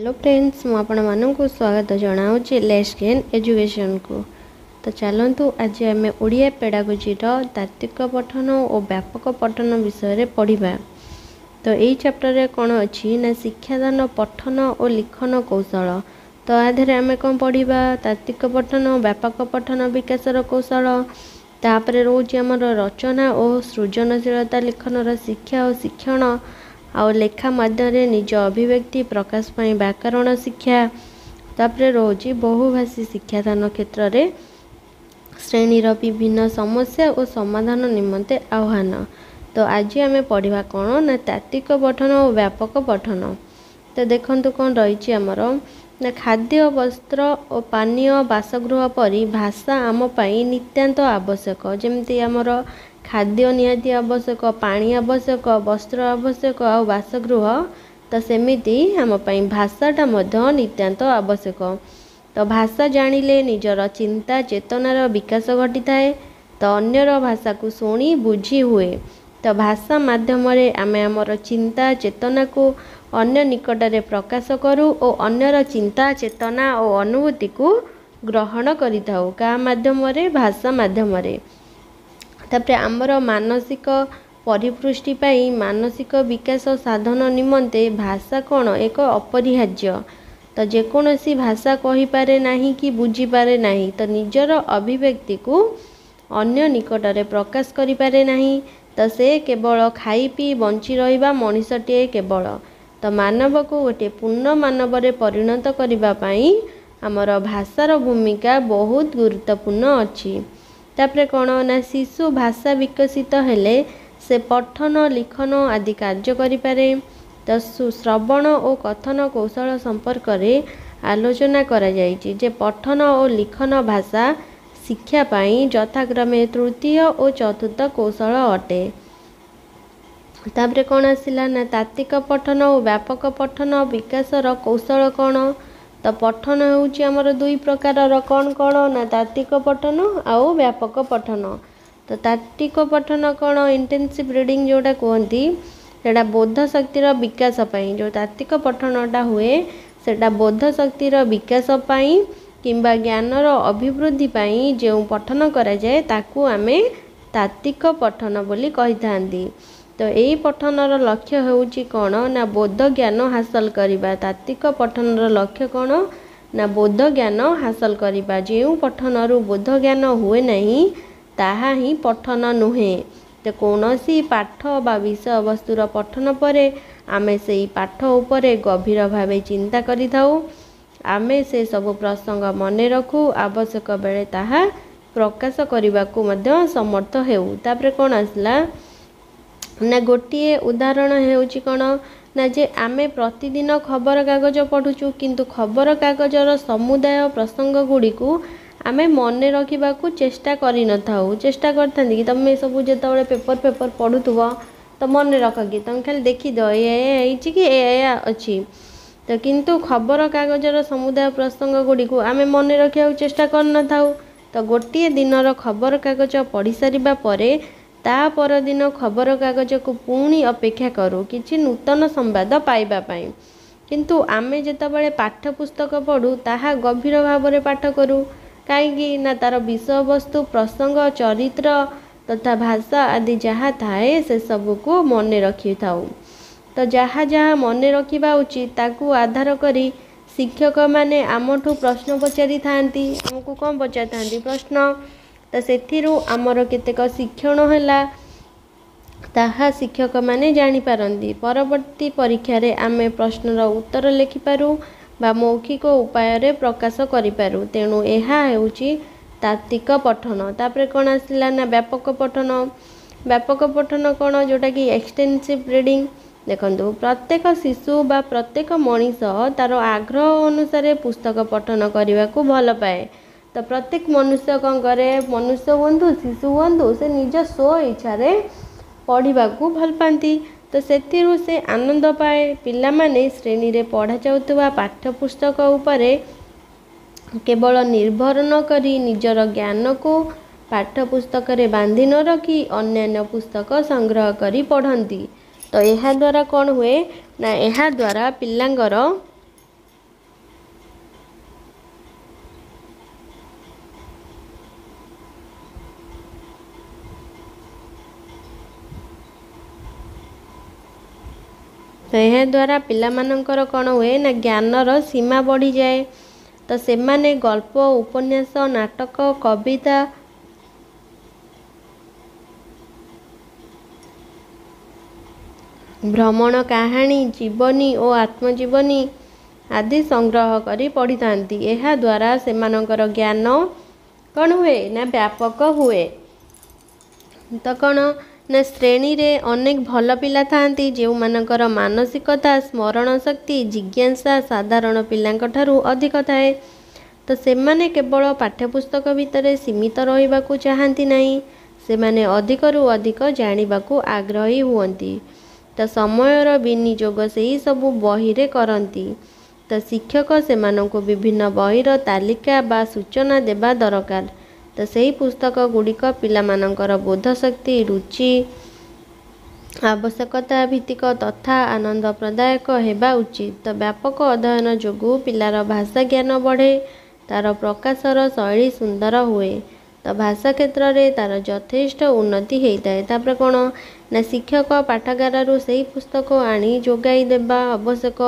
Hello friends मुझे स्वागत जनाऊँगी let's gain education को। तो चलतु आज आम ओडिया पेडागोजी तात्विक पठन और व्यापक पठन विषय पढ़ा। तो यही चैप्टर रे कौन अच्छी ना शिक्षादान पठन और लिखन कौशल। तो आधे आम कौन पढ़ा तात्विक पठन व्यापक पठन विकासर कौशल। तापर रोज आमर रचना और सृजनशीलता लिखनर शिक्षा और शिक्षण आउ लेखा माध्यम निज अभिव्यक्ति प्रकाश पाई व्याकरण शिक्षा। तापर रोज बहुभाषी शिक्षादान क्षेत्र में श्रेणीर विभिन्न समस्या और समाधान निमंते आह्वान। तो आज आम पढ़ा कौन ना तात्विक पठन और व्यापक पठन। तो देखो कौन रही आमर ना खाद्य वस्त्र और पानीय बासगृह परी भाषा आम पाई नितांत आवश्यक। जमती आमर खाद्य निहाती आवश्यक, पानी आवश्यक, वस्त्र आवश्यक आ बासगृह, तो सेमिति आम पाई भाषाटा मध्य नितांत आवश्यक। तो भाषा जानिले निजर चिंता चेतनार विकास घटी थाए। तो अन्यर भाषा को शुणी बुझी हुए। तो भाषा माध्यम आम आमर चिंता चेतना को अन्य निकटरे प्रकाश करूँ और अन्यर चिंता चेतना और अनुभूति को ग्रहण करिथाउ। का माध्यम भाषा माध्यम। तापर आमर मानसिक परिपृष्टि पाई मानसिक विकास साधन निमंते भाषा कौन एक अपरिहार्य। तो जेकोसी भाषा कही पारे नहीं कि बुझी पारे नहीं। तो निजर अभिव्यक्ति को अन्य निकटरे प्रकाश करि पारे नहीं। तो से केवल खाई पी बंची रहिबा मनीषटीए केवल। तो मानव को गोटे पूर्ण मानव रे परिणत करिबा पाई आमर भाषार भूमिका बहुत गुरुत्वपूर्ण अच्छी। तापर कौन ना शिशु भाषा विकसित हेले से पठन लिखन आदि कार्य करिपारे। तो श्रवण और कथन कौशल संपर्क में आलोचना करा जायछि जे पठन और लिखन भाषा शिक्षा पाई यथाक्रमे तृतीय और चतुर्थ कौशल अटे। तापर कौन आसिला ना तात्विक पठन और व्यापक पठन विकासर कौशल कौन। तो पठन होउछि हमर दुई प्रकार कौन कौन ना तात्विक पठन आउ व्यापक पठन। तो तात्विक पठन कौन इंटेंसिव रीडिंग जोटा कहती सेटा बोध शक्तिर विकास पाई। जो तात्विक पठनटा हुए सेटा बोध शक्तिर विकास पाई किंबा ज्ञानर अभिवृद्धि पाई जो पठन करा जाए ताकू आमे तात्विक पठन बोली कहि थांती। तो यही पठनर लक्ष्य होउछि कौन ना बोध ज्ञान हासिल करिबा। तात्विक पठनर लक्ष्य कौन ना बोध ज्ञान हासिल करिबा। जो पठनरु बोध ज्ञान हुए नहीं ताहा ही पठन नुहे। तो कौनसी पाठ बा विषय वस्तुर पठन परे आमे सेई पाठ उपरे गभीर भावे चिंता करिथाउ। आमे से सब प्रसंग मने रखू आवश्यक बेले ताहा प्रकाश करने को मध्य समर्थ हेउ। तापर कौन आसला ना गोटे उदाहरण हेउछि कौन ना जे आमे प्रतिदिन खबर कागज पढ़ुचु किंतु खबर कागजर समुदाय प्रसंग गुड़ी को आमे मने रखा चेष्टा करि न थाउ। चेष्टा करथांती कि तमे सब जेतबेले पेपर पढ़ुथुब तो मन रख कि तुम खाली देखी दो ये कि ए अच्छी। तो किंतु खबर कागजर समुदाय प्रसंग गुड़ी को आमे मने रखा चेष्टा कर न थाउ। तो गोटे दिनर खबर कागज पढ़ी सारिबा परे ता पर दिन खबर कागज को पुणी अपेक्षा करूँ किछि नूतन संवाद पाइबा पाई। किंतु आमे जेतबेले पाठ पुस्तक पढ़ू ताहा गभीर भाव में पाठ करूँ कहीं ना तार विषय वस्तु प्रसंग चरित्र तथा भाषा आदि जहाँ थाए से सब को मने रखी थाऊ। तो जहाँ जहाँ मने रखा उचित ताकू आधार करी शिक्षक माने आमठू प्रश्न पचारि थांती। आमको कौन पचारि थांती प्रश्न। तो सेथिरु आमर केतेक शिक्षण हैला ताहा शिक्षक माने जानि पारंती। परवर्ती परीक्षा रे आमे प्रश्नर उत्तर लिखिपारू बा मौखिक उपाय रे प्रकाश करिपारू। तेणु एहा हेउची तात्विक पठन। तापर कौन आसिला ना व्यापक पठन। व्यापक पठन कौन जोटा कि एक्सटेंसिव रीडिंग। देखंतु प्रत्येक शिशु बा प्रत्येक मनीष तार आग्रह अनुसार पुस्तक पठन करने को भल पाए। तो प्रत्येक मनुष्य कौन करे मनुष्य हूँ शिशु हूँ से निज स्व इच्छा पढ़ा को भल पाती। तो सेथिरु से आनंद पाए। पिला माने श्रेणी रे पढ़ा जाउतबा पाठ्यपुस्तक उपरे केवल निर्भर न करी निजर ज्ञान को पाठ्यपुस्तक रे बांधी न रखी अन्यान्य पुस्तक संग्रह करी पढ़ती। तो यह द्वारा कौन हुए ना यह द्वारा पिलांगर ତ ଏହା ଦ୍ୱାରା ପିଲାମାନଙ୍କର କ'ଣ ହୁଏ ନା ଜ୍ଞାନର ସୀମା ବଢ଼ିଯାଏ। ତ ସେମାନେ ଗଳ୍ପ, ଉପନ୍ୟାସ, ନାଟକ, କବିତା, ଭ୍ରମଣ କାହାଣୀ, ଜୀବନୀ ଓ ଆତ୍ମଜୀବନୀ ଆଦି ସଂଗ୍ରହ କରି ପଢ଼ିଥାନ୍ତି। ଏହା ଦ୍ୱାରା ସେମାନଙ୍କର ଜ୍ଞାନ କ'ଣ ହୁଏ ନା ବ୍ୟାପକ ହୁଏ। ତ କ'ଣ ନା ଶ୍ରେଣୀରେ ଅନେକ ଭଲ ପିଲା ଥାଆନ୍ତି ଯେଉଁମାନଙ୍କର ମାନସିକତା, ସ୍ମରଣ ଶକ୍ତି, ଜିଜ୍ଞାସା ସାଧାରଣ ପିଲାଙ୍କ ଠାରୁ ଅଧିକ ଥାଏ। ତ ସେମାନେ କେବଳ ପାଠ୍ୟପୁସ୍ତକ ଭିତରେ ସୀମିତ ରହିବାକୁ ଚାହାନ୍ତି ନାହିଁ, ସେମାନେ ଅଧିକରୁ ଅଧିକ ଜାଣିବାକୁ ଆଗ୍ରହୀ ହୁଅନ୍ତି। ତ ସମୟର ବିନିଯୋଗ ସେହି ସବୁ ବହିରେ କରନ୍ତି। ତ ଶିକ୍ଷକ ସେମାନଙ୍କୁ ବିଭିନ୍ନ ବହିର ତାଲିକା ବା ସୂଚନା ଦେବା ଦରକାର। ତ ସେହି ପୁସ୍ତକ ଗୁଡ଼ିକ ପିଲାମାନଙ୍କର ବୋଧଶକ୍ତି, ରୁଚି, ଆବଶ୍ୟକତା ଭିତ୍ତିକ ତଥା ଆନନ୍ଦପ୍ରଦାୟକ ହେବା ଉଚିତ। ତ ବ୍ୟାପକ ଅଧ୍ୟୟନ ଯୋଗୁଁ ପିଲାର ଭାଷା ଜ୍ଞାନ ବଢ଼େ, ତା'ର ପ୍ରକାଶର ଶୈଳୀ ସୁନ୍ଦର ହୁଏ। ତ ଭାଷା କ୍ଷେତ୍ରରେ ତା'ର ଯଥେଷ୍ଟ ଉନ୍ନତି ହେଇଥାଏ। ତାପରେ କ'ଣ ନା ଶିକ୍ଷକ ପାଠାଗାରରୁ ସେହି ପୁସ୍ତକ ଆଣି ଯୋଗାଇ ଦେବା ଆବଶ୍ୟକ।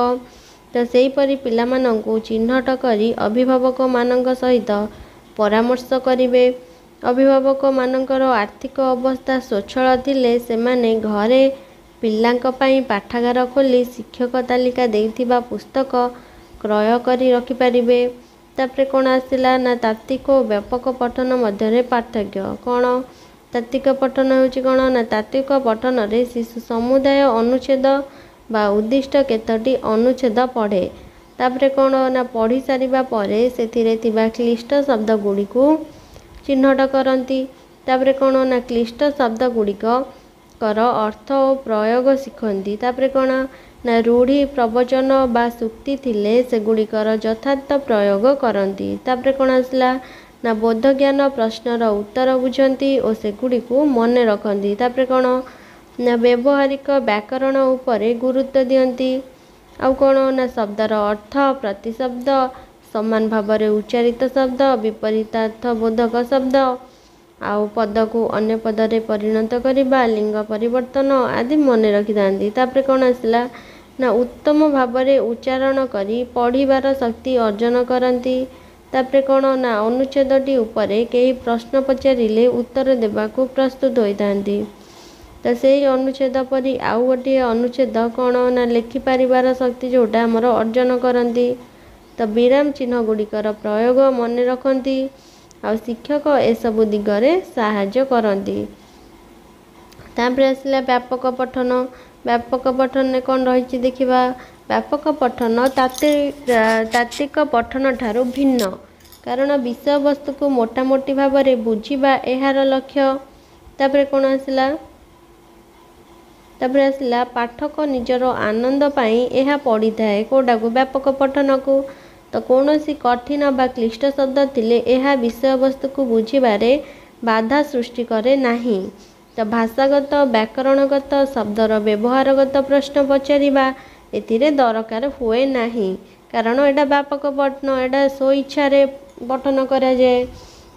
ତ ସେହିପରି ପିଲାମାନଙ୍କୁ ଚିହ୍ନଟ କରି ଅଭିଭାବକମାନଙ୍କ ସହିତ ପରାମର୍ଶ କରିବେ। ଅଭିଭାବକମାନଙ୍କର ଆର୍ଥିକ ଅବସ୍ଥା ସ୍ୱଚ୍ଛଳ ଥିଲେ ସେମାନେ ଘରେ ପିଲାଙ୍କ ପାଇଁ ପାଠାଗାର ଖୋଲି ଶିକ୍ଷକ ତାଲିକା ଦେଇଥିବା ପୁସ୍ତକ କ୍ରୟ କରି ରଖିପାରିବେ। ତାପରେ କ'ଣ ଆସିଲା ନା ତାତ୍ତ୍ୱିକ ଓ ବ୍ୟାପକ ପଠନ ମଧ୍ୟରେ ପାର୍ଥକ୍ୟ କ'ଣ? ତାତ୍ତ୍ୱିକ ପଠନ ହେଉଛି କ'ଣ ନା ତାତ୍ତ୍ୱିକ ପଠନରେ ଶିଶୁ ସମୁଦାୟ ଅନୁଚ୍ଛେଦ ବା ଉଦ୍ଦିଷ୍ଟ କେତୋଟି ଅନୁଚ୍ଛେଦ ପଢ଼େ। ତାପରେ କ'ଣ ନା ପଢ଼ି ସାରିବା ପରେ ସେଥିରେ ଥିବା କ୍ଲିଷ୍ଟ ଶବ୍ଦ ଗୁଡ଼ିକୁ ଚିହ୍ନଟ କରନ୍ତି। ତାପରେ କ'ଣ ନା କ୍ଲିଷ୍ଟ ଶବ୍ଦ ଗୁଡ଼ିକର ଅର୍ଥ ଓ ପ୍ରୟୋଗ ଶିଖନ୍ତି। ତାପରେ କ'ଣ ନା ରୂଢ଼ି, ପ୍ରବଚନ ବା ସୂକ୍ତି ଥିଲେ ସେଗୁଡ଼ିକର ଯଥାର୍ଥ ପ୍ରୟୋଗ କରନ୍ତି। ତାପରେ କ'ଣ ଆସିଲା ନା ବୋଧଜ୍ଞାନ ପ୍ରଶ୍ନର ଉତ୍ତର ବୁଝନ୍ତି ଓ ସେଗୁଡ଼ିକୁ ମନେ ରଖନ୍ତି। ତାପରେ କ'ଣ ନା ବ୍ୟବହାରିକ ବ୍ୟାକରଣ ଉପରେ ଗୁରୁତ୍ୱ ଦିଅନ୍ତି। ଆଉ କ'ଣ ନା ଶବ୍ଦର ଅର୍ଥ, ପ୍ରତିଶବ୍ଦ, ସମାନ ଭାବରେ ଉଚ୍ଚାରିତ ଶବ୍ଦ, ବିପରୀତାର୍ଥବୋଧକ ଶବ୍ଦ, ଆଉ ପଦକୁ ଅନ୍ୟ ପଦରେ ପରିଣତ କରିବା, ଲିଙ୍ଗ ପରିବର୍ତ୍ତନ ଆଦି ମନେ ରଖିଥାନ୍ତି। ତାପରେ କ'ଣ ଆସିଲା ନା ଉତ୍ତମ ଭାବରେ ଉଚ୍ଚାରଣ କରି ପଢ଼ିବାର ଶକ୍ତି ଅର୍ଜନ କରନ୍ତି। ତାପରେ କ'ଣ ନା ଅନୁଚ୍ଛେଦଟି ଉପରେ କେହି ପ୍ରଶ୍ନ ପଚାରିଲେ ଉତ୍ତର ଦେବାକୁ ପ୍ରସ୍ତୁତ ହୋଇଥାନ୍ତି। ତ ସେହି ଅନୁଚ୍ଛେଦ ପରି ଆଉ ଗୋଟିଏ ଅନୁଚ୍ଛେଦ କ'ଣ ନା ଲେଖିପାରିବାର ଶକ୍ତି ଯେଉଁଟା ଆମର ଅର୍ଜନ କରନ୍ତି। ତ ବିରାମ ଚିହ୍ନ ଗୁଡ଼ିକର ପ୍ରୟୋଗ ମନେ ରଖନ୍ତି। ଆଉ ଶିକ୍ଷକ ଏସବୁ ଦିଗରେ ସାହାଯ୍ୟ କରନ୍ତି। ତାପରେ ଆସିଲା ବ୍ୟାପକ ପଠନ। ବ୍ୟାପକ ପଠନରେ କ'ଣ ରହିଛି ଦେଖିବା। ବ୍ୟାପକ ପଠନ ତାତ୍ତ୍ୱିକ ପଠନ ଠାରୁ ଭିନ୍ନ, କାରଣ ବିଷୟବସ୍ତୁକୁ ମୋଟାମୋଟି ଭାବରେ ବୁଝିବା ଏହାର ଲକ୍ଷ୍ୟ। ତାପରେ କ'ଣ ଆସିଲା ପାଠକ ନିଜର ଆନନ୍ଦ ପାଇଁ ଏହା ପଢ଼ିଥାଏ। କେଉଁଟାକୁ? ବ୍ୟାପକ ପଠନକୁ। ତ କୌଣସି କଠିନ ବା କ୍ଲିଷ୍ଟ ଶବ୍ଦ ଥିଲେ ଏହା ବିଷୟବସ୍ତୁକୁ ବୁଝିବାରେ ବାଧା ସୃଷ୍ଟି କରେ ନାହିଁ। ତ ଭାଷାଗତ, ବ୍ୟାକରଣଗତ, ଶବ୍ଦର ବ୍ୟବହାରଗତ ପ୍ରଶ୍ନ ପଚାରିବା ଏଥିରେ ଦରକାର ହୁଏ ନାହିଁ, କାରଣ ଏଇଟା ବ୍ୟାପକ ପଠନ, ଏଇଟା ସ୍ୱଇଚ୍ଛାରେ ପଠନ କରାଯାଏ।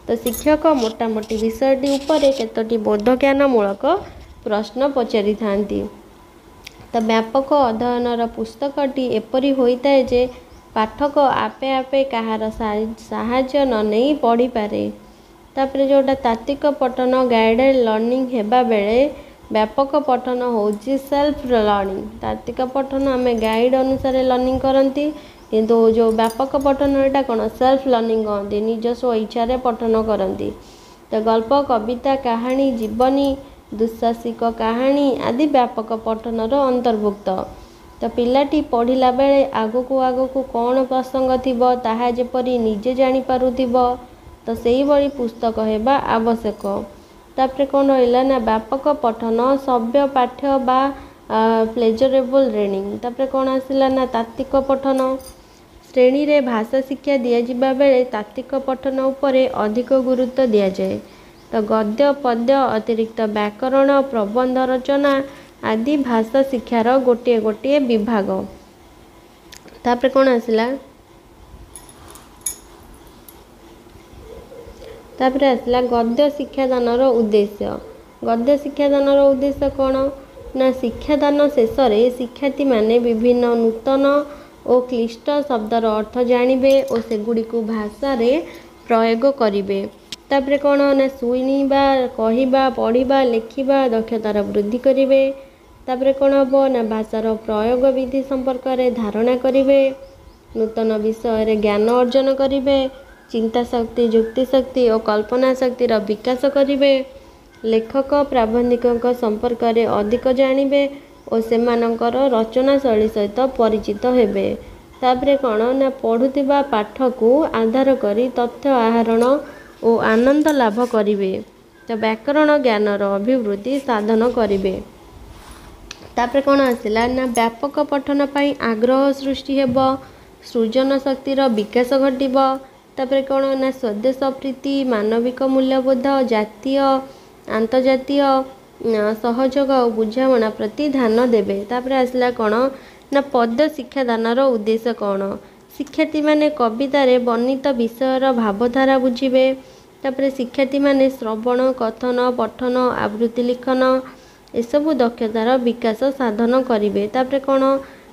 ତ ଶିକ୍ଷକ ମୋଟାମୋଟି ବିଷୟଟି ଉପରେ କେତୋଟି ବୋଧଜ୍ଞାନମୂଳକ ପ୍ରଶ୍ନ ପଚାରିଥାନ୍ତି। ତ ବ୍ୟାପକ ଅଧ୍ୟୟନର ପୁସ୍ତକଟି ଏପରି ହୋଇଥାଏ ଯେ ପାଠକ ଆପେ ଆପେ କାହାର ସାହାଯ୍ୟ ନ ନେଇ ପଢ଼ିପାରେ। ତାପରେ ଯେଉଁଟା ତାତ୍ତ୍ୱିକ ପଠନ ଗାଇଡ଼େଡ଼ ଲର୍ଣ୍ଣିଂ ହେବା ବେଳେ ବ୍ୟାପକ ପଠନ ହେଉଛି ସେଲ୍ଫ ଲର୍ଣ୍ଣିଂ। ତାତ୍ତ୍ୱିକ ପଠନ ଆମେ ଗାଇଡ଼ ଅନୁସାରେ ଲର୍ଣ୍ଣିଂ କରନ୍ତି, କିନ୍ତୁ ଯେଉଁ ବ୍ୟାପକ ପଠନ ଏଇଟା କ'ଣ ସେଲ୍ଫ ଲର୍ଣ୍ଣିଂ କହନ୍ତି, ନିଜ ସ୍ୱଇଚ୍ଛାରେ ପଠନ କରନ୍ତି। ତ ଗଳ୍ପ, କବିତା, କାହାଣୀ, ଜୀବନୀ, ଦୁଃସାହସିକ କାହାଣୀ ଆଦି ବ୍ୟାପକ ପଠନର ଅନ୍ତର୍ଭୁକ୍ତ। ତ ପିଲାଟି ପଢ଼ିଲା ବେଳେ ଆଗକୁ ଆଗକୁ କ'ଣ ପ୍ରସଙ୍ଗ ଥିବ ତାହା ଯେପରି ନିଜେ ଜାଣିପାରୁଥିବ, ତ ସେହିଭଳି ପୁସ୍ତକ ହେବା ଆବଶ୍ୟକ। ତାପରେ କ'ଣ ରହିଲା ନା ବ୍ୟାପକ ପଠନ ସଭ୍ୟ ପାଠ୍ୟ ବା ପ୍ଲେଜରେବୁଲ୍ ରିଡ଼ିଂ। ତାପରେ କ'ଣ ଆସିଲା ନା ତାତ୍ତ୍ୱିକ ପଠନ। ଶ୍ରେଣୀରେ ଭାଷା ଶିକ୍ଷା ଦିଆଯିବା ବେଳେ ତାତ୍ତ୍ୱିକ ପଠନ ଉପରେ ଅଧିକ ଗୁରୁତ୍ୱ ଦିଆଯାଏ। ତ ଗଦ୍ୟ, ପଦ୍ୟ, ଅତିରିକ୍ତ ବ୍ୟାକରଣ, ପ୍ରବନ୍ଧ ରଚନା ଆଦି ଭାଷା ଶିକ୍ଷାର ଗୋଟିଏ ଗୋଟିଏ ବିଭାଗ। ତାପରେ କ'ଣ ଆସିଲା ଗଦ୍ୟ ଶିକ୍ଷାଦାନର ଉଦ୍ଦେଶ୍ୟ। ଗଦ୍ୟ ଶିକ୍ଷାଦାନର ଉଦ୍ଦେଶ୍ୟ କ'ଣ ना शिक्षादान शेष में शिक्षार्थी माने विभिन्न नूतन और क्लिष्ट शब्दर अर्थ जानवे और सेगुड़ी भाषा रे प्रयोग करेंगे। तापर कौन ना शुणा कहवा पढ़ा लिखा दक्षतार वृद्धि करेंगे। तापर कौन हम ना भाषार प्रयोग विधि संपर्क में धारणा करेंगे। नूतन विषय ज्ञान अर्जन करेंगे। चिंता शक्ति युक्ति शक्ति और कल्पना शक्तिर विकास करेंगे। लेखक प्राबंधिकों संपर्क में अधिक जानवे और सेमानंकर रचना शैली सहित परिचित हेबे। तापर कौन ना पढ़ुवा पाठ को आधार करी तथ्य आहरण और आनंद लाभ करेंगे। तो व्याकरण ज्ञानर अभिवृद्धि साधन करेंगे। तापर कौन आसला ना व्यापक पठन पाई आग्रह सृष्टि हेब। सृजन शक्तिर विकास घटिब। तापर कौन ना स्वदेश प्रीति मानविक मूल्यबोध जातीय आंतर्जातीय सहयोग और बुझाणा प्रति ध्यान देवे। तापर आसला कौन ना पद शिक्षादानर उद्देश्य कौन। शिक्षार्थी माने कवितार वर्णित विषयर भावधारा बुझिबे। तापर शिक्षार्थी माने श्रवण कथन पठन आवृत्ति लिखन एसबू दक्षतार विकास साधन करेंगे। तापर कौन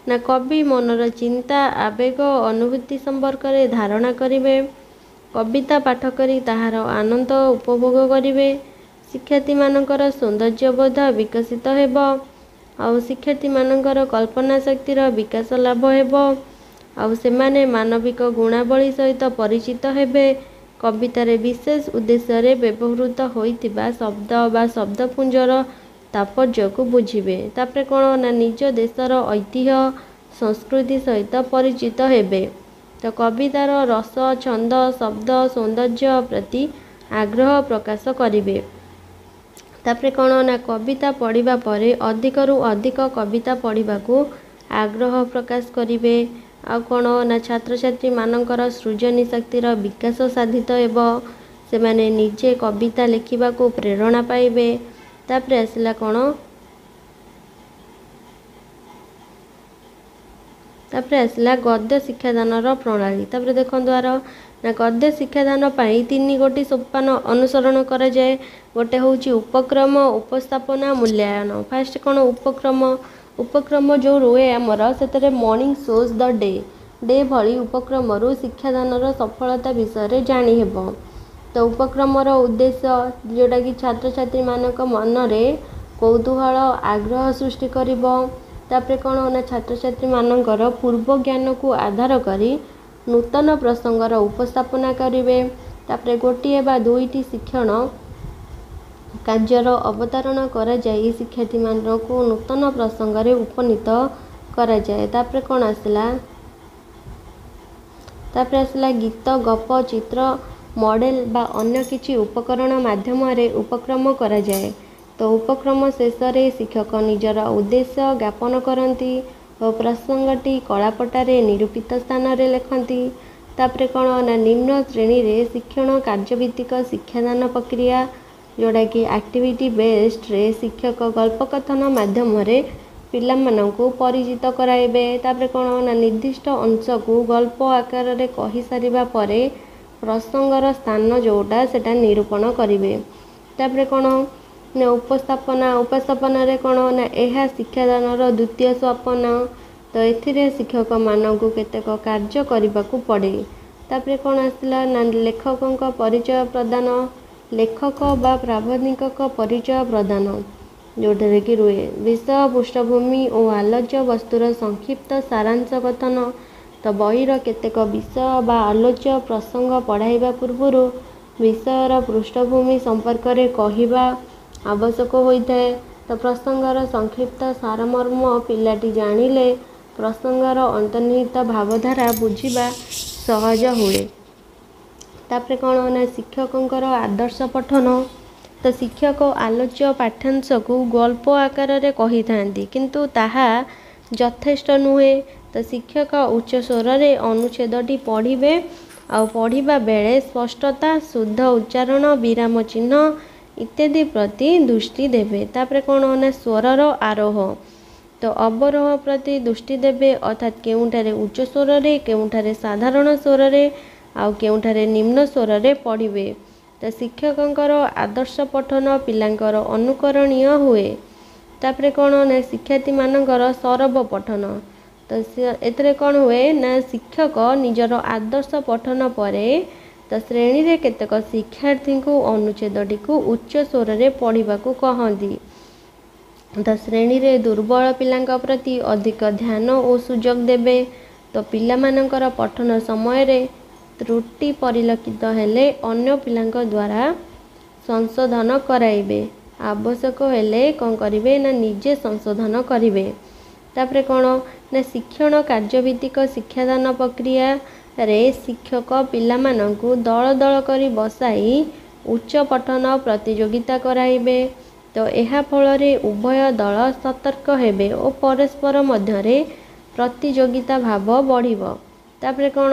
ना कवि मनर चिंता आवेग अनुभूति संपर्क में धारणा करेंगे। कविता पाठ करी ताहार आनंद उपभोग करेंगे। शिक्षार्थी मानकर सौंदर्यबोध विकसित हेब। आउ शिक्षार्थी मानकर कल्पना शक्तिर विकास लाभ हेब। आउ सेमाने मानविक गुणावली सहित परिचित हेबे। कवितार विशेष उद्देश्य व्यवहृत होइतिबा शब्द बा शब्दपुंजर तात्पर्य को बुझिबे। तापर कौन ना निज देशर ऐतिह्य संस्कृति सहित परिचित हेबे। तो कवितार रस छंद शब्द सौंदर्य प्रति आग्रह प्रकाश करेंगे। तापर कौन ना कविता पढ़िबा परे अधिकरू अधिक कविता पढ़िबा को आग्रह प्रकाश करेंगे। आ कौन ना छात्र छात्री मानकर सृजनी शक्तिर विकास साधित हेब। से माने निजे कविता लिखा को प्रेरणा पाइबे। तापर आसला कौन तापर आसला गद्य शिक्षादानर प्रणाली। तापर देखो द्वार ना गद्य शिक्षादान पाई 3 गोटी सोपान अनुसरण करा जाए। गोटे होची उपक्रम उपस्थापना मूल्यांकन। फास्ट कौन उपक्रम उपक्रम जो रुए आमर से मॉर्निंग शोज द डे भली उपक्रम शिक्षादानर सफलता विषय जानी हेब। तो उपक्रमर उद्देश्य जोटा कि छात्र छात्री मानक मनरे कौतूहल आग्रह सृष्टि करिब। तापर कौन ना छात्र छात्री मानकर पूर्व ज्ञान को आधार करी नूतन प्रसंगर उपस्थापना करेंगे। तापर गोटे बा 2टी शिक्षण कार्यर अवतारण करा जाए शिक्षार्थी मानक नूतन प्रसंग उपनीत करा जाए। तापर कौन आसला तापर आसला गीत गप चित्र मॉडल बा अन्य किछि उपकरण माध्यम उपक्रम करा जाए। तो उपक्रम शेष में शिक्षक निजर उद्देश्य ज्ञापन करती और प्रसंगटी कलापटारे निरूपित स्थान में लिखती। तापर कौन ना निम्न श्रेणी रे शिक्षण कार्यभित्तिक शिक्षादान प्रक्रिया जोड़ा कि एक्टिविटी बेस्ड रे शिक्षक गल्पकथन माध्यम पिला मानकु परिचित कराइबे। तापर कौन ना निर्दिष्ट अंश को गल्प आकार रे कहि सारिबा परे प्रसंगर स्थान जोटा सेटा निरूपण करेंगे। तापर कौन ना उपस्थापन रे कौन ना यह शिक्षादानर द्वितीय सोपान। तो एथिरे शिक्षक मानकु केतेक कार्य करने को पड़े। तापर कौन आसला ना लेखकों परिचय प्रदान लेखक बा प्राबंधिक परिचय प्रदान जोटे कि रुए विषय पृष्ठभूमि और आलोच्य वस्तुर संक्षिप्त सारांश कथन। तो बहीर केतेक विषय बा आलोच्य प्रसंग पढ़ाइबा पूर्व विषयर पृष्ठभूमि संपर्क में कहवा आवश्यक होता है। तो प्रसंगर संक्षिप्त सारमर्म पिलाटी जानिले प्रसंगर अंतर्निहित भावधारा बुझिबा सहज हुए। तापर कौन ना शिक्षकों आदर्श पठन। तो शिक्षक आलोच्य पाठ्यांश को गल्प आकार रे कही थांती किंतु ताहा यथेष्ट नुहे। तो शिक्षक उच्च स्वर रे अनुच्छेदटी पढ़िबे आ पढ़िबा बेले स्पष्टता शुद्ध उच्चारण विराम चिन्ह इत्यादि प्रति दृष्टि देवे। तापर कौन ना स्वरर आरोह तो अवरोह प्रति दृष्टि देवे अर्थात केउठारे उच्च स्वर रे केउठारे साधारण स्वर रे आउ केउठारे निम्न स्वर रे पढ़िबे। तो शिक्षकंकर आदर्श पठन पिलांकर अनुकरणीय हुए। तापरे कौन ना शिक्षार्थी मानकर सरब पठन तो एथरे कौन हुए ना शिक्षक निजर आदर्श पठन पर तो श्रेणी रे केतेक शिक्षार्थी को अनुच्छेदटी को उच्च स्वर रे पढ़ा कहती। तो श्रेणी रे दुर्बल पिलांक प्रति अधिक ध्यान और सुजोग देबे। तो पिला मानकर पठन समय रे त्रुटि परिलक्षित हेले अन्य पिलांक द्वारा संशोधन कराइबे। आवश्यक हेले कौन करिवे ना निजे संशोधन करिवे। तापरे कौन ना शिक्षण कार्यभित्तिक शिक्षादान प्रक्रिया रे शिक्षक पिला मानंकु दल दल करी बसाई उच्च पठन प्रतियोगिता कराइबे। तो यह फल रे उभय दल सतर्क हेबे और परस्पर मध्यरे प्रतियोगिता भाव बढ़िबो। तापरे कौन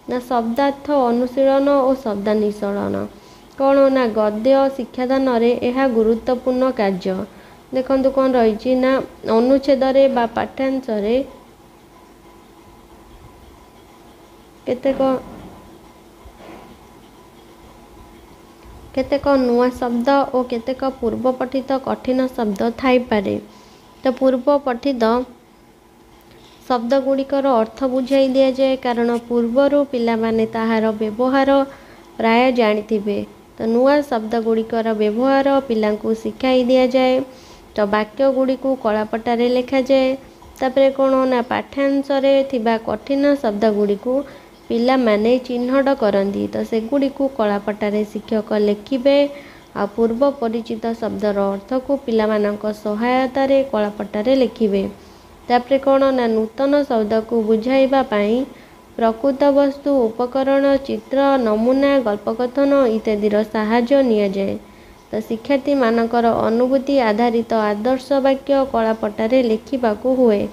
ना शब्दार्थ अनुशीलन और शब्दानुशीलन कौन ना गद्य शिक्षादान रे यह गुरुत्वपूर्ण कार्य। देखंतु कौन रही ना अनुच्छेद रे बा पाठ्यांश रे केतेक नुआ शब्द और केतेक पूर्व पठित कठिन शब्द थाई पारे। तो पूर्व पठित शब्द गुड़िकर अर्थ बुझाई दि जाए कारण पूर्वर पिला माने ताहार व्यवहार प्राय जानिथिबे। तो नुआ शब्द गुड़िकर व्यवहार पिलांकु शिखाई दि जाए। तो वाक्य गुड़ी को कलापटारे लिखा जाए। तापरे कौन ना पाठ्यांश रे थिबा कठिन शब्द गुड़ी को पिला माने चिन्हट करती। तो सेगुड़ी को कलापटारे शिक्षक लिखिबे। आ पूर्व परिचित शब्दर अर्थ को पिला मानक सहायता रे कलापटारे लिखिबे। तापरे कौन ना नूतन शब्द को बुझाइबा पाई प्रकृत वस्तु उपकरण चित्र नमूना गल्पकथन इत्यादिर साहाय्य निया जाए। तो शिक्षार्थी मानकर अनुभूति आधारित आदर्श वाक्य कलापटारे लिखिबाकू हुए।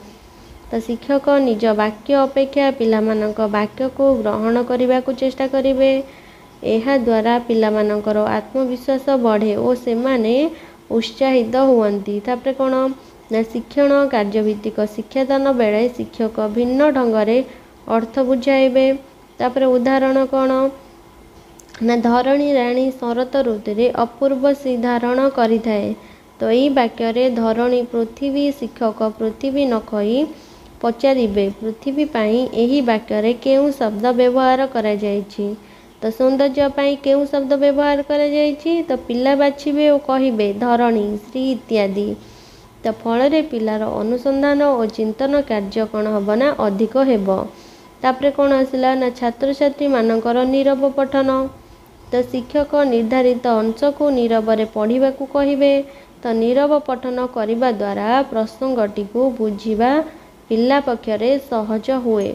तो शिक्षक निज वाक्य अपेक्षा पिला मानक वाक्य को ग्रहण करने को चेष्टा करिवे। एहा द्वारा पिला मानकर आत्मविश्वास बढ़े और से माने उत्साहित हुअन्ति। तापरे कौन ना शिक्षण कार्यभित्तिक शिक्षादान बेले शिक्षक भिन्न ढंगरे अर्थ बुझाइबे। तापरे उदाहरण कौन ना धरणी राणी शरत ऋतु अपूर्व सिधारण करिथाए। तो यही वाक्य रे धरणी पृथ्वी शिक्षक पृथ्वी न कही पचारिबे पृथ्वी पाई यही वाक्य रे केउ शब्द व्यवहार करा जायछि। तो सौंदर्य पाई केउ शब्द व्यवहार करा जायछि। तो पिला बाछिबे और कहिबे धरणी श्री इत्यादि। तो फल रे पिलार अनुसंधान और चिंतन कार्य कौन हब ना अधिक हेब। तापरे कौन आसला ना छात्र छात्री मानकर नीरव पठन। तो शिक्षक निर्धारित अंश को नीरव रे पढ़ा को कहिबे। तो नीरव पठन करिबा द्वारा प्रसंगटी को बुझिबा पिला पक्षरे सहज हुए।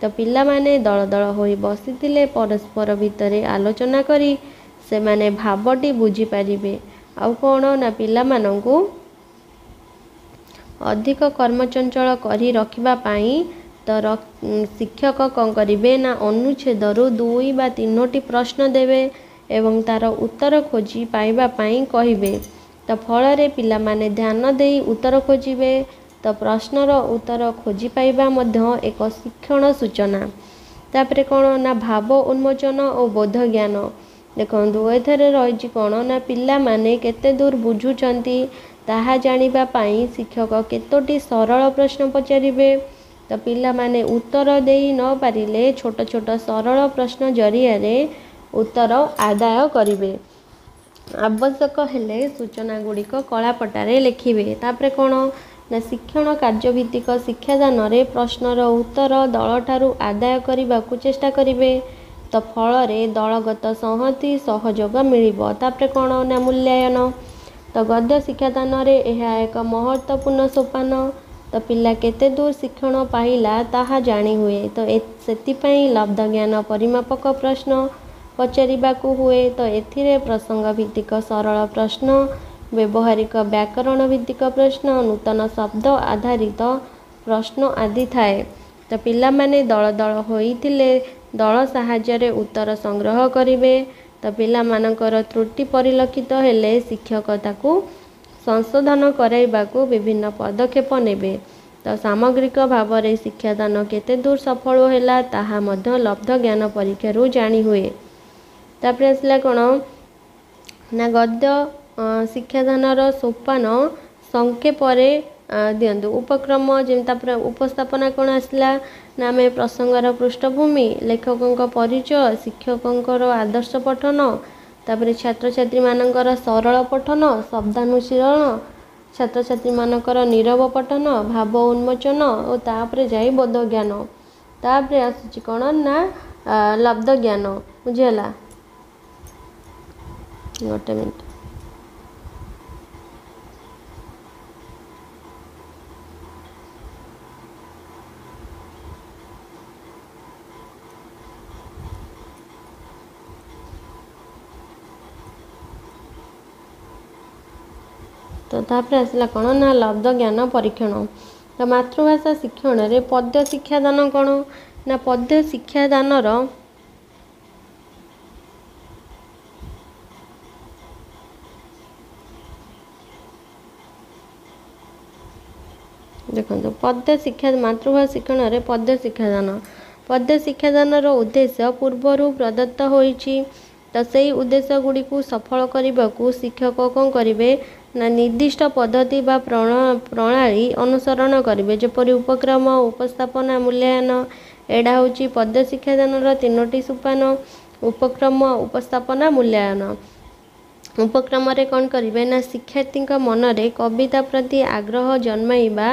तो पिला माने दल दल होई बसिथिले परस्पर भितरे आलोचना करी से माने भावटी बुझी पारिबे। आउ कौन ना पिला मानंकु अधिक कर्मचंचल करी रखिबा पाई तो शिक्षक कौन करिवे ना अनुच्छेदरु 2 बा 3टी प्रश्न देवे एवं तार उत्तर खोजी पाइबा पाई कहिबे। तो फल रे पिला माने ध्यान देई उत्तर खोजिबे। तो प्रश्नर उत्तर खोजी पाइबा मध्य एक शिक्षण सूचना। तापरे कौन ना भाव उन्मोचन और बोध ज्ञान। देखंतु एथरे रही कौन ना पिला माने केते दूर बुझुचंती ताहा जानिबा पाई शिक्षक केतोटी सरल प्रश्न पचारिबे। तो पिला माने उत्तर देई न पारिले छोट छोट सरल प्रश्न जरिया रे उत्तर आदाय करिवे। आवश्यक हेले सूचना गुड़िक कलापटारे लिखिबे। तापरे कौन ना शिक्षण कार्यभित्तिक शिक्षादान रे प्रश्नर उत्तर दल ठारू आदाय करने को चेष्टा करिवे। तो फल रे दलगत संहति सहयोग मिलिबो। तापरे कौन ना मूल्यांकन। तो गद्य शिक्षादान रे यह एक महत्वपूर्ण सोपान। तो पिला केते दूर शिक्षण पाइला ताहा जानी हुए। तो सेतिपई लब्ध ज्ञान परिमापक प्रश्न पचारिबाकू हुए। तो एथिरे प्रसंग भित्तिक सरल प्रश्न व्यवहारिक व्याकरण भित्तिक प्रश्न नूतन शब्द आधारित प्रश्न आदि थाए। तो पिला माने दल दल होइथिले दल साहाय्य उत्तर संग्रह करिवे। तो पिला मानकर त्रुटि परिलक्षित हेले शिक्षक ताकू संशोधन कराइबाकू विभिन्न पदक्षेप नेबे। तो सामग्रिक भाव में शिक्षादान केते दूर सफल होला ताहा मध्य लब्ध ज्ञान परीक्षारू जानी हुए। तापर आसला कौन ना गद्य शिक्षादानर सोपान संक्षेपरे दिंतु उपक्रम जमी उपस्थापना कौन आसला ना आम प्रसंगर पृष्ठभूमि लेखकों परिचय शिक्षकों आदर्श पठन तापर छात्र छात्री मानकर सरल पठन शब्दानुशीलन छात्र छात्री मानकर नीरव पठन भाव उन्मोचन और तापर जाई बोध ज्ञान तापर आसुची कौन ना लब्ध ज्ञान बुझीगला गोटे मिनट तो तापर आसला कौन ना लब्ध ज्ञान परीक्षण तो मातृभाषा शिक्षण रे पद्य शिक्षादान कौन ना पद्य शिक्षादान देखो पद्य शिक्षा मातृभाषा शिक्षण रे पद्य शिक्षादान उद्देश्य पूर्वर प्रदत्त होइछि तो सही उद्देश्य गुड़ी को सफल करने को शिक्षक कौन करेंगे ना निर्दिष्ट पद्धति बा प्रणाली अनुसरण करेंगे जपरी उपक्रम उपस्थापना मूल्यांकन एडा होची पद्य शिक्षादान तीनोटी सोपान उपक्रम उपस्थापना मूल्यांकन उपक्रम रे कौन करेंगे ना शिक्षार्थी मनरे कविता प्रति आग्रह जन्माइबा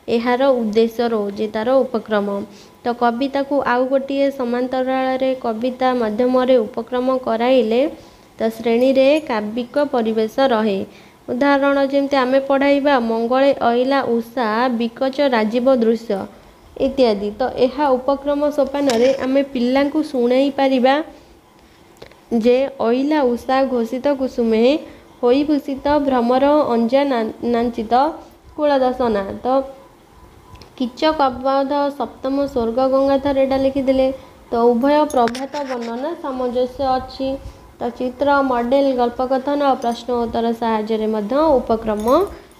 यार उद्देश्य रोचे तार उपक्रम तो कविता को आउ गोटे समांतराल कविता माध्यम उपक्रम कराइले तो श्रेणी रे काव्यिक परिवेश रहे उदाहरण जमती आम पढ़ाइबा मंगले अइला उषा विकच राजीव दृश्य इत्यादि तो यह उपक्रम सोपान आम पिला शुणाई पारिबा जे अइला उषा घोषित कुसुमे होई भूषित भ्रमर अंजा नांचित कुलदसना तो किच कबध सप्तम स्वर्ग गंगाधर एटा लिखिदेले तो उभय प्रभात वर्णना सामंजस्य अच्छी तो चित्र मॉडल गल्पकथन और प्रश्न उत्तर साहाय्य उपक्रम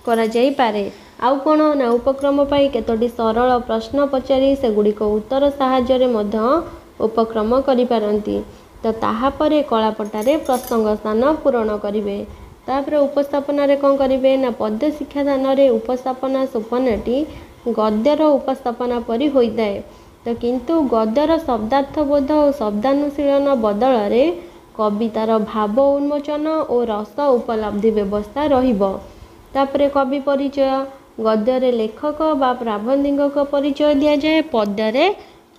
करा जाई पारे आउ कौन ना उपक्रम पाई केतोटी सरल प्रश्न पचारि सेगुड़िक उत्तर साहाय्य उपक्रम करि पारंती तो ताहापरे कलापटारे प्रसंग स्थान पूरण करिवे तापर उपस्थापन रे कौन करिवे ना पद्य शिक्षादान रे उपस्थापना सोपानटी गद्यर उपस्थापना परी होइताए तो किंतु गद्यर शब्दार्थ बोध और शब्दानुशीलन बदल रे कवितार भाव उन्मोचन और रस उपलब्धि व्यवस्था रहिबो तापरे कवि परिचय गद्य लेखक बा प्राबंधिक परिचय दिया जाए पद्य रे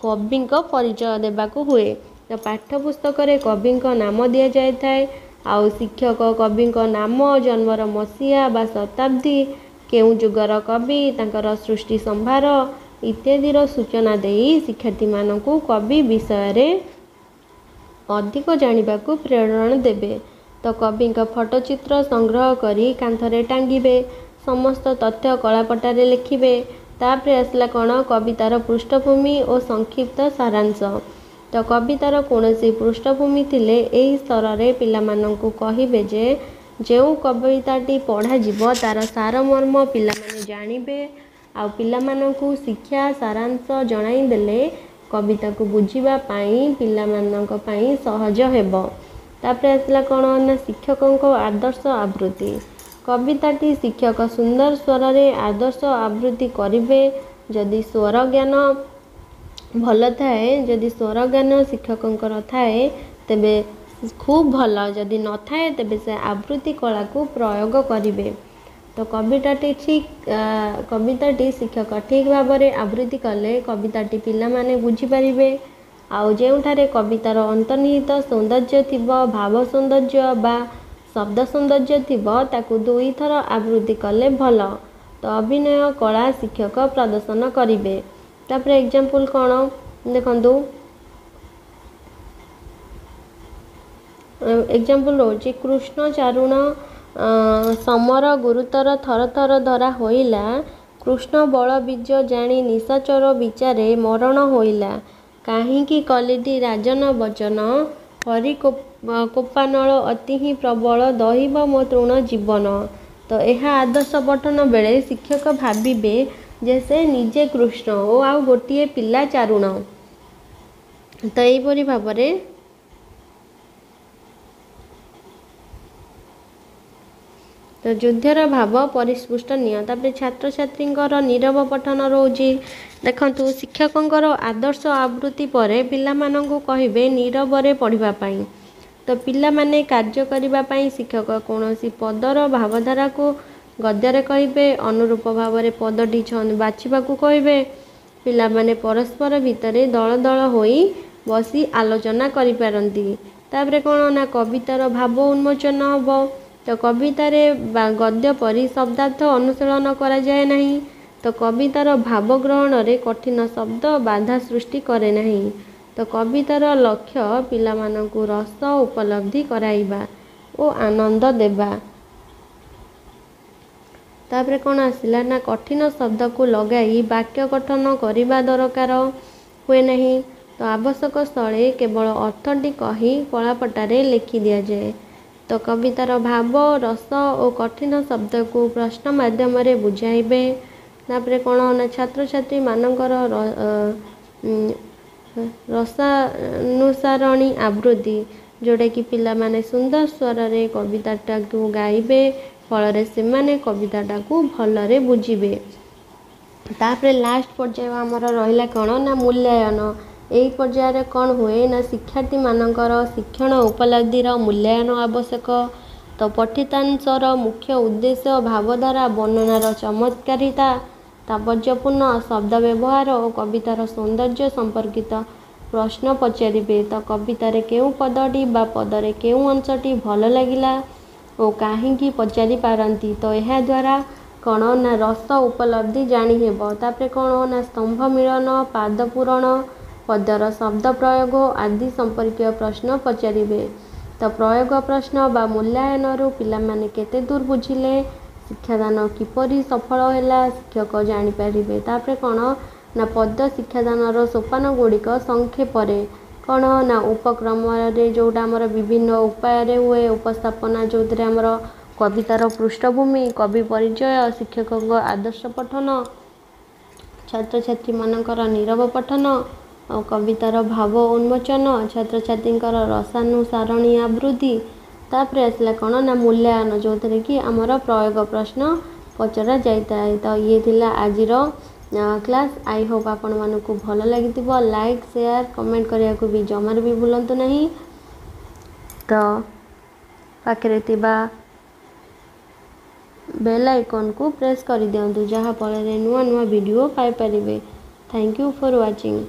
कवि परिचय देबाकू हुए तो पाठ्यपुस्तक रे कवि नाम दि जाए आउ शिक्षक कवि नाम जन्मर मसीहा बा शताब्दी केउ जुगर कवि तांकर सृष्टि संभार इत्यादिर सूचना देई शिक्षार्थी मानकू कवि विषय रे अधिक जानिबाकू प्रेरणा देबे तो कवि फोटोचित्र संग्रह करी कांथरे टांगिबे समस्त तथ्य कलापटारे लिखिबे तापर आसला कौन कवितार पृष्ठभूमि और संक्षिप्त सारांश तो कवितार कौनसी पृष्ठभूमि थिले एही स्तर रे पिलामानंकू कहिबे जे जो कविताटी पढ़ा जीवो तार सारमर्म पिला माने जानिबे आ पिलामानंकू शिक्षा सारांश जणाई देले कविता को बुझीबा पाई पिलामानंक पाई सहज हेबो तापर आसला कौन ना शिक्षकों को आदर्श आवृत्ति कविताटी शिक्षक सुंदर स्वर रे आदर्श आवृत्ति करिवे जदि स्वर ज्ञान भल थाए जदि स्वर ज्ञान शिक्षकों थाए तेबे खूब भल जदि न थाए तेबे से आवृत्ति कला को प्रयोग करिवे तो कविताटी शिक्षक ठीक भाव में आवृत्ति कले कविताटी पिला माने बुझी पारिबे आउ जेउठारे कवितार अंतर्निहित सौंदर्य थिबो भाव सौंदर्य बा शब्द सौंदर्य थिबो ताकू दुई थर आवृत्ति कले भल तो अभिनय कला शिक्षक प्रदर्शन करिवे तापर एग्जांपल कौन देखंतु एग्जांपल रोचे कृष्ण चारुण समर गुरुतर थर थर धरा होइला कृष्ण बल बीज जानी निशाचर विचारे मरण होइला काहींकी कलिटी राजन वचन हरि कोपानल अति ही प्रबल दहिब मो तृण जीवन तो यह आदर्श पठन बेले शिक्षक भाविबे जे से निजे कृष्ण ओ आउ गोटे पिला चारुण तो यहीपरि भाव तो युद्धर भाव परिस्पुष्ट निय। तापर छात्र छात्रींकर नीरव पठन रोची देखंतु शिक्षकंकर आदर्श आवृत्ति पर पिलामानंकु कहिबे नीरवरे पढ़िबा पई। तो पिला माने कार्य करिबा पई शिक्षक कौनसी पदर भावधारा को गद्ୟରେ कहिबे अनुरूप भाव में पदटी छंद बाछिबाकू कहिबे। पिला माने परस्पर भितरे दल दल होई बसी आलोचना करि पारंती। तापरे कोन ना कवितार भाव उन्मोचन हबो। तो कवितारे गद्य परि शब्दार्थ अनुशीलन करा जाए नहीं। तो कवितार भाव ग्रहण रे कठिन शब्द बाधा सृष्टि करे नहीं। तो कवितार लक्ष्य पिलामानंकु रस उपलब्धि कराइबा ओ आनंद देबा। तापरे कोन आसिला ना कठिन शब्द को लगाई वाक्य गठन करिबा दरकार हुए नहीं। तो आवश्यक स्थले केवल अर्थटी कही कलापटारे लिखि दिया जाए। तो कवितार भाव रस और कठिन शब्द को प्रश्न माध्यम रे बुझाइबे। तापरे कोन ना छात्र छात्री मानकर रसानुसारणी आवृत्ति जोड़ा कि पिला माने सुंदर स्वर रे कविताटा को गाइबे। फल से माने कविताटा को भलरे बुझिबे। तापरे लास्ट पर्याय आमर रहिला कोन ना मूल्यांकन। एही पर्याय कौन हुए ना शिक्षार्थी मानकर शिक्षण उपलब्धिर मूल्यांकन आवश्यक। तो पठितांशर मुख्य उद्देश्य भावधारा वर्णनार चमत्कारिता तात्पर्यपूर्ण शब्द व्यवहार और कवितार सौंदर्य संपर्कित प्रश्न पचारिबे। तो कवितारे केउ पदटी बा पदरे केउ अंशटी भल लागिला और काहींकी पचारि पारंती। तो यह द्वारा कौन ना रस उपलब्धि जानी हेबो। तापरे कौन ना स्तंभ मिलन पाद पूरण पदर शब्द प्रयोग आदि संपर्कीय प्रश्न पचारिबे। तो प्रयोग प्रश्न बा मूल्यांकन पिला माने केते दूर बुझिले शिक्षादान किपरि सफल हैला शिक्षक जानि पारिबे। तापरे कौन ना पद शिक्षादानर सोपान गुड़िक संक्षेप कौन ना उपक्रम जोटा आमर विभिन्न उपाय हुए उपस्थापना जो आमर कवितार पृष्ठभूमि कवि परिचय शिक्षक आदर्श पठन छात्र छात्री मानकर नीरव पठन और कवितार भाव उन्मोचन छात्र छात्री रसानुसारणी आवृत्ति। तापर आसला कौन ना मूल्यांकन जो थे कि आमर प्रयोग प्रश्न पचरा जाए। तो ये थिला आजिर क्लास। आई होप आपण मानकु भल लगी लाइक शेयर कमेंट करने को भी जमार भी भूलंतु नहीं। तो पाखरे थिबा बेल आइकन को प्रेस कर दियंतु जहाँ फल नुआ नुआ वीडियो पाई परिबे। Thank you for watching.